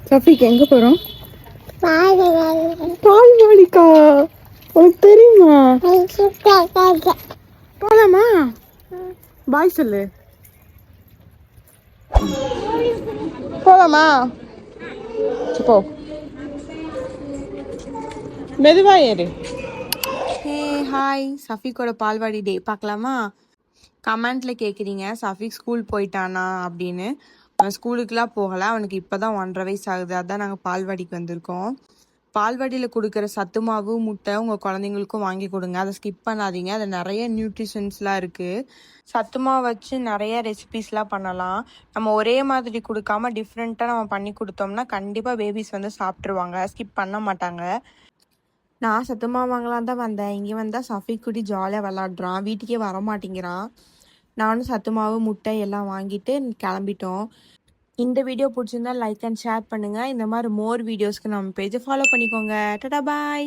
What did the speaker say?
சஃபிக் எங்க போறோம்? பால்வாடிக்கா? உனக்கு தெரியுமா? போலாமா? பாய் சொல்லு. போலாமா? போ. மெதுவா ஏறு. ஹே ஹாய், சஃபிக்கோட பால்வாடி டே பார்க்கலாமா? கமெண்ட்ல கேட்குறீங்க சஃபிக் ஸ்கூல் போயிட்டானா அப்படின்னு. அவன் ஸ்கூலுக்குலாம் போகலை, அவனுக்கு இப்போ தான் 1.5 வயசு ஆகுது. அதான் நாங்கள் பால்வாடிக்கு வந்திருக்கோம். பால்வாடியில் கொடுக்குற சத்து மாவு முட்டை உங்கள் குழந்தைங்களுக்கும் வாங்கி கொடுங்க, அதை ஸ்கிப் பண்ணாதீங்க. அது நிறைய நியூட்ரிஷன்ஸ்லாம் இருக்குது. சத்து மாவு வச்சு நிறைய ரெசிபீஸ்லாம் பண்ணலாம். நம்ம ஒரே மாதிரி கொடுக்காம டிஃப்ரெண்ட்டாக நம்ம பண்ணி கொடுத்தோம்னா கண்டிப்பாக பேபிஸ் வந்து சாப்பிட்ருவாங்க, ஸ்கிப் பண்ண மாட்டாங்க. நான் சத்து மாவு வாங்கலாம் தான் வந்தேன். இங்கே வந்தால் சஃபிக் குட்டி ஜாலியாக விளாட்றான், வீட்டுக்கே வர மாட்டேங்கிறான். நானும் சத்து மாவு முட்டை எல்லாம் வாங்கிட்டு கிளம்பிட்டோம். இந்த வீடியோ பிடிச்சிருந்தா லைக் அண்ட் ஷேர் பண்ணுங்கள். இந்த மாதிரி மோர் வீடியோஸ்க்கு நம்ம பேஜை ஃபாலோ பண்ணிக்கோங்க. டாடா பாய்.